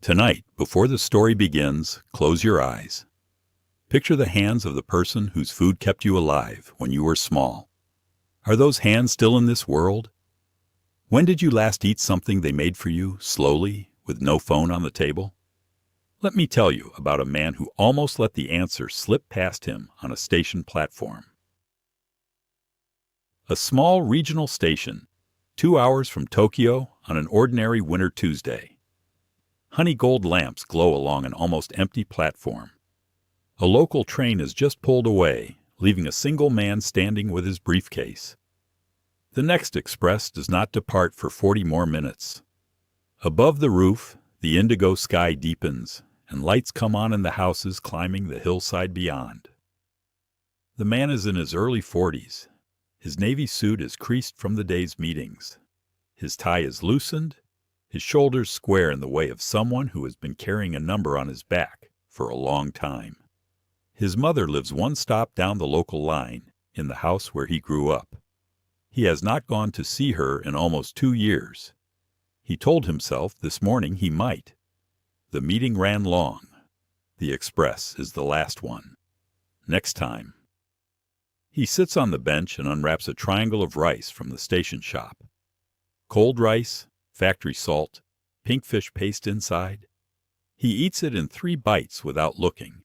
Tonight, before the story begins, close your eyes. Picture the hands of the person whose food kept you alive when you were small. Are those hands still in this world? When did you last eat something they made for you, slowly, with no phone on the table? Let me tell you about a man who almost let the answer slip past him on a station platform. A small regional station, 2 hours from Tokyo on an ordinary winter Tuesday. Honey gold lamps glow along an almost empty platform. A local train has just pulled away, leaving a single man standing with his briefcase. The next express does not depart for 40 more minutes. Above the roof, the indigo sky deepens, and lights come on in the houses climbing the hillside beyond. The man is in his early 40s. His navy suit is creased from the day's meetings. His tie is loosened, his shoulders square in the way of someone who has been carrying a number on his back for a long time. His mother lives one stop down the local line, in the house where he grew up. He has not gone to see her in almost 2 years. He told himself this morning he might. The meeting ran long. The express is the last one. Next time. He sits on the bench and unwraps a triangle of rice from the station shop. Cold rice, factory salt, pink fish paste inside. He eats it in 3 bites without looking.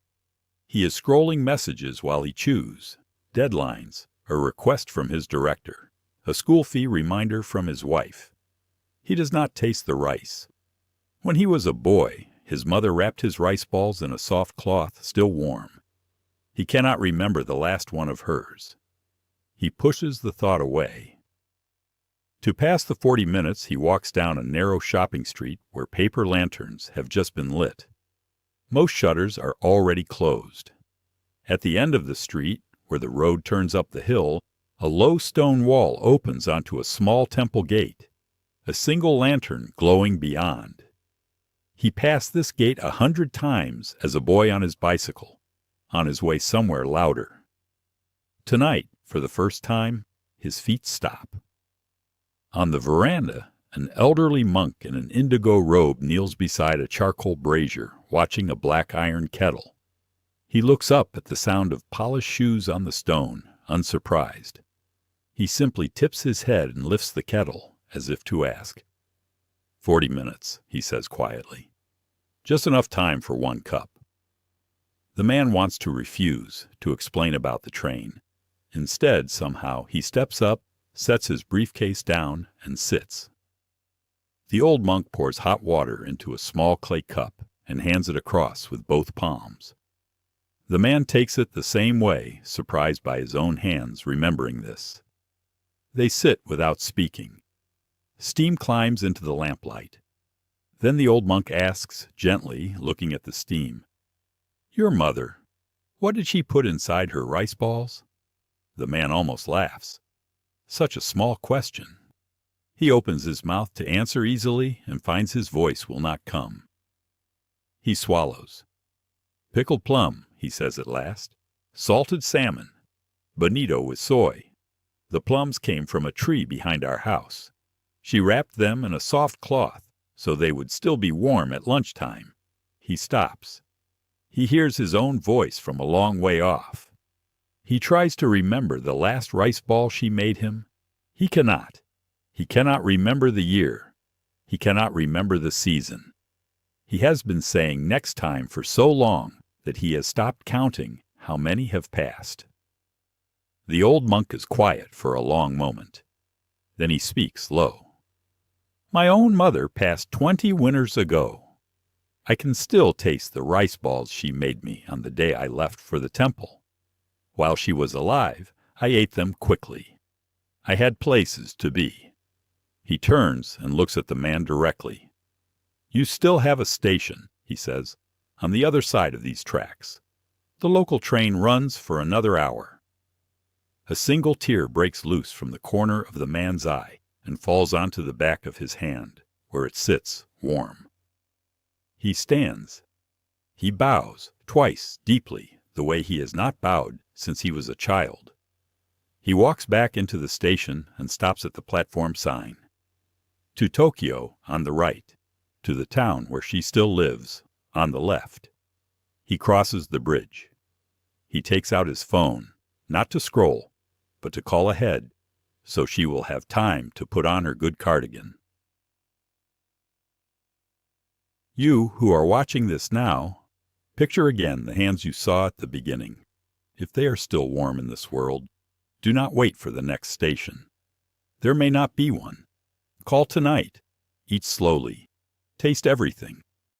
He is scrolling messages while he chews, deadlines, a request from his director, a school fee reminder from his wife. He does not taste the rice. When he was a boy, his mother wrapped his rice balls in a soft cloth still warm. He cannot remember the last one of hers. He pushes the thought away. To pass the 40 minutes, he walks down a narrow shopping street where paper lanterns have just been lit. Most shutters are already closed. At the end of the street, where the road turns up the hill, a low stone wall opens onto a small temple gate, a single lantern glowing beyond. He passed this gate 100 times as a boy on his bicycle, on his way somewhere louder. Tonight, for the first time, his feet stop. On the veranda, an elderly monk in an indigo robe kneels beside a charcoal brazier, watching a black iron kettle. He looks up at the sound of polished shoes on the stone, unsurprised. He simply tips his head and lifts the kettle, as if to ask. 40 minutes, he says quietly. Just enough time for 1 cup. The man wants to refuse, to explain about the train. Instead, somehow, he steps up, sets his briefcase down, and sits. The old monk pours hot water into a small clay cup and hands it across with both palms. The man takes it the same way, surprised by his own hands remembering this. They sit without speaking. Steam climbs into the lamplight. Then the old monk asks, gently, looking at the steam, "Your mother, what did she put inside her rice balls?" The man almost laughs. Such a small question. He opens his mouth to answer easily and finds his voice will not come. He swallows. "Pickled plum," he says at last. "Salted salmon. Bonito with soy. The plums came from a tree behind our house. She wrapped them in a soft cloth so they would still be warm at lunchtime." He stops. He hears his own voice from a long way off. He tries to remember the last rice ball she made him. He cannot. He cannot remember the year. He cannot remember the season. He has been saying next time for so long that he has stopped counting how many have passed. The old monk is quiet for a long moment. Then he speaks low. "My own mother passed 20 winters ago. I can still taste the rice balls she made me on the day I left for the temple. While she was alive, I ate them quickly. I had places to be." He turns and looks at the man directly. "You still have a station," he says, "on the other side of these tracks. The local train runs for another hour." A single tear breaks loose from the corner of the man's eye and falls onto the back of his hand, where it sits warm. He stands. He bows, twice, deeply, the way he has not bowed since he was a child. He walks back into the station and stops at the platform sign. "To Tokyo, on the right." to the town where she still lives, on the left. He crosses the bridge. He takes out his phone, not to scroll, but to call ahead, so she will have time to put on her good cardigan. You who are watching this now, picture again the hands you saw at the beginning. If they are still warm in this world, do not wait for the next station. There may not be one. Call tonight. Eat slowly. Taste everything.